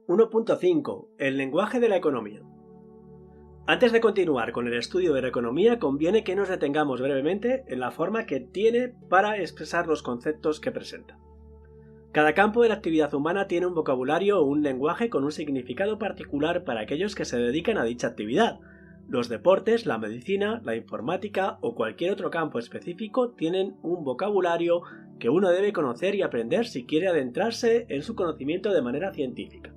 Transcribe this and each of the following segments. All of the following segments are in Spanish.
1.5. El lenguaje de la economía. Antes de continuar con el estudio de la economía, conviene que nos detengamos brevemente en la forma que tiene para expresar los conceptos que presenta. Cada campo de la actividad humana tiene un vocabulario o un lenguaje con un significado particular para aquellos que se dedican a dicha actividad. Los deportes, la medicina, la informática o cualquier otro campo específico tienen un vocabulario que uno debe conocer y aprender si quiere adentrarse en su conocimiento de manera científica.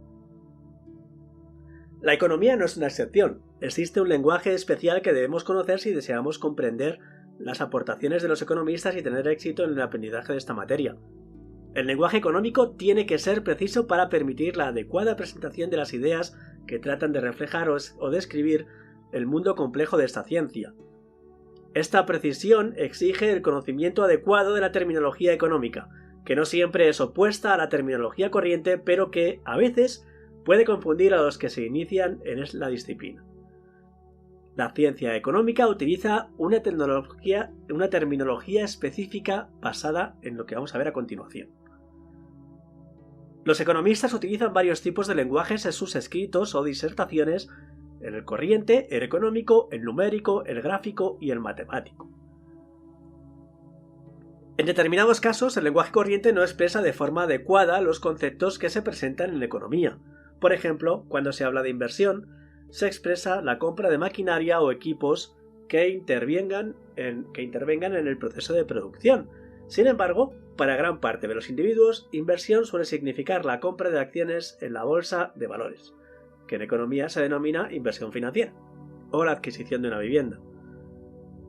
La economía no es una excepción. Existe un lenguaje especial que debemos conocer si deseamos comprender las aportaciones de los economistas y tener éxito en el aprendizaje de esta materia. El lenguaje económico tiene que ser preciso para permitir la adecuada presentación de las ideas que tratan de reflejar o describir el mundo complejo de esta ciencia. Esta precisión exige el conocimiento adecuado de la terminología económica, que no siempre es opuesta a la terminología corriente, pero que, a veces, puede confundir a los que se inician en la disciplina. La ciencia económica utiliza una terminología específica basada en lo que vamos a ver a continuación. Los economistas utilizan varios tipos de lenguajes en sus escritos o disertaciones: el corriente, el económico, el numérico, el gráfico y el matemático. En determinados casos, el lenguaje corriente no expresa de forma adecuada los conceptos que se presentan en la economía. Por ejemplo, cuando se habla de inversión, se expresa la compra de maquinaria o equipos que intervengan en el proceso de producción. Sin embargo, para gran parte de los individuos, inversión suele significar la compra de acciones en la bolsa de valores, que en economía se denomina inversión financiera, o la adquisición de una vivienda.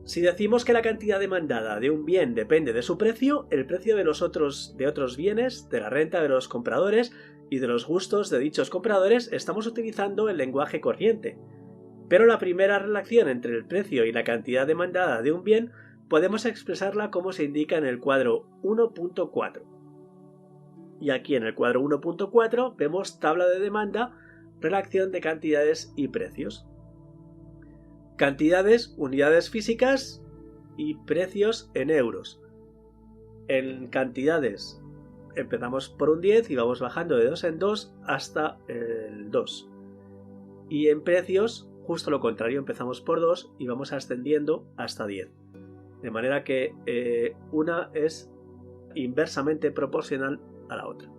Si decimos que la cantidad demandada de un bien depende de su precio, el precio de otros bienes, de la renta de los compradores y de los gustos de dichos compradores, estamos utilizando el lenguaje corriente. Pero la primera relación entre el precio y la cantidad demandada de un bien podemos expresarla como se indica en el cuadro 1.4. Y aquí en el cuadro 1.4 vemos tabla de demanda, relación de cantidades y precios. Cantidades, unidades físicas y precios en euros. En cantidades empezamos por un 10 y vamos bajando de 2 en 2 hasta el 2. Y en precios, justo lo contrario, empezamos por 2 y vamos ascendiendo hasta 10. De manera que una es inversamente proporcional a la otra.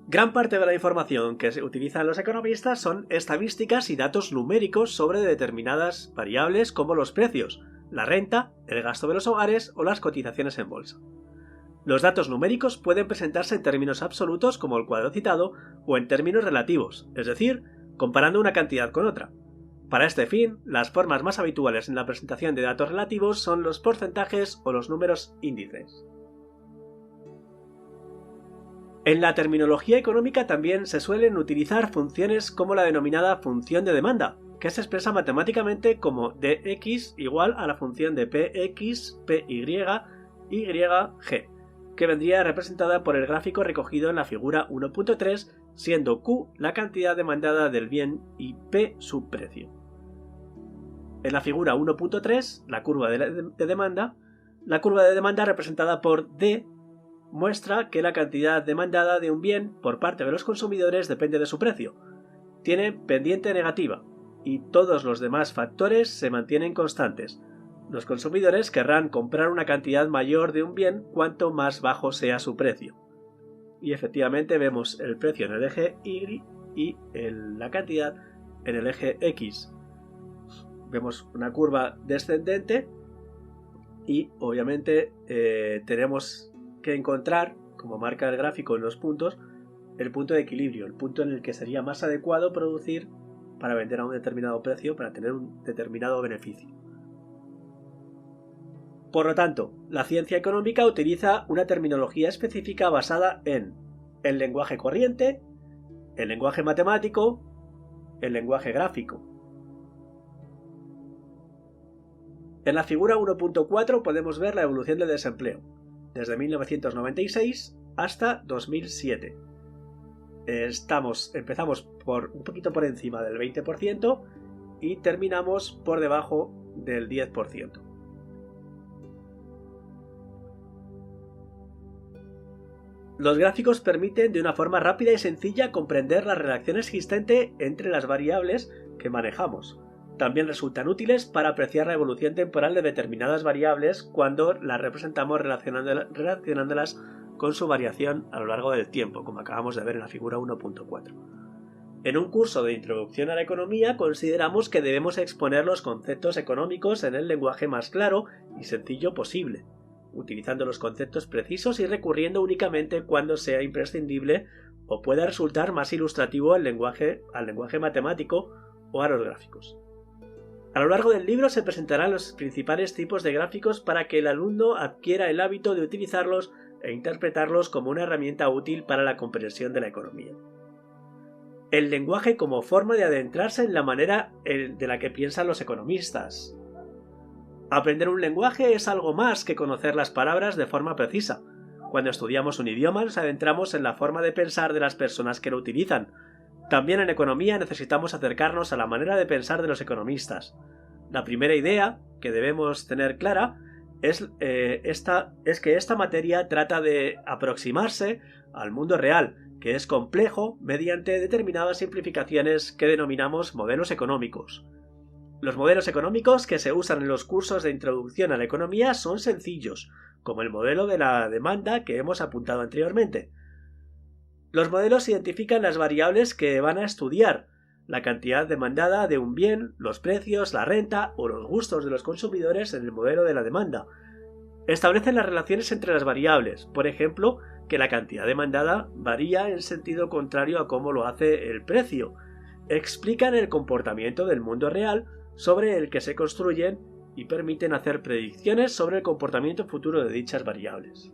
Gran parte de la información que se utilizan los economistas son estadísticas y datos numéricos sobre determinadas variables como los precios, la renta, el gasto de los hogares o las cotizaciones en bolsa. Los datos numéricos pueden presentarse en términos absolutos como el cuadro citado o en términos relativos, es decir, comparando una cantidad con otra. Para este fin, las formas más habituales en la presentación de datos relativos son los porcentajes o los números índices. En la terminología económica también se suelen utilizar funciones como la denominada función de demanda, que se expresa matemáticamente como dx igual a la función de px, py, yg, que vendría representada por el gráfico recogido en la figura 1.3, siendo q la cantidad demandada del bien y p su precio. En la figura 1.3, la curva de demanda representada por d muestra que la cantidad demandada de un bien por parte de los consumidores depende de su precio. Tiene pendiente negativa y todos los demás factores se mantienen constantes. Los consumidores querrán comprar una cantidad mayor de un bien cuanto más bajo sea su precio. Y efectivamente vemos el precio en el eje Y y la cantidad en el eje X. Vemos una curva descendente y obviamente tenemos que encontrar, como marca el gráfico en los puntos, el punto de equilibrio, el punto en el que sería más adecuado producir para vender a un determinado precio para tener un determinado beneficio. Por lo tanto, la ciencia económica utiliza una terminología específica basada en el lenguaje corriente, el lenguaje matemático, el lenguaje gráfico. En la figura 1.4 podemos ver la evolución del desempleo, desde 1996 hasta 2007. Empezamos un poquito por encima del 20% y terminamos por debajo del 10%. Los gráficos permiten de una forma rápida y sencilla comprender la relación existente entre las variables que manejamos. También resultan útiles para apreciar la evolución temporal de determinadas variables cuando las representamos relacionándolas con su variación a lo largo del tiempo, como acabamos de ver en la figura 1.4. En un curso de Introducción a la Economía consideramos que debemos exponer los conceptos económicos en el lenguaje más claro y sencillo posible, utilizando los conceptos precisos y recurriendo únicamente cuando sea imprescindible o pueda resultar más ilustrativo al lenguaje matemático o a los gráficos. A lo largo del libro se presentarán los principales tipos de gráficos para que el alumno adquiera el hábito de utilizarlos e interpretarlos como una herramienta útil para la comprensión de la economía. El lenguaje como forma de adentrarse en la manera de la que piensan los economistas. Aprender un lenguaje es algo más que conocer las palabras de forma precisa. Cuando estudiamos un idioma nos adentramos en la forma de pensar de las personas que lo utilizan. También en economía necesitamos acercarnos a la manera de pensar de los economistas. La primera idea que debemos tener clara es que esta materia trata de aproximarse al mundo real, que es complejo mediante determinadas simplificaciones que denominamos modelos económicos. Los modelos económicos que se usan en los cursos de introducción a la economía son sencillos, como el modelo de la demanda que hemos apuntado anteriormente. Los modelos identifican las variables que van a estudiar, la cantidad demandada de un bien, los precios, la renta o los gustos de los consumidores en el modelo de la demanda. Establecen las relaciones entre las variables, por ejemplo, que la cantidad demandada varía en sentido contrario a cómo lo hace el precio. Explican el comportamiento del mundo real sobre el que se construyen y permiten hacer predicciones sobre el comportamiento futuro de dichas variables.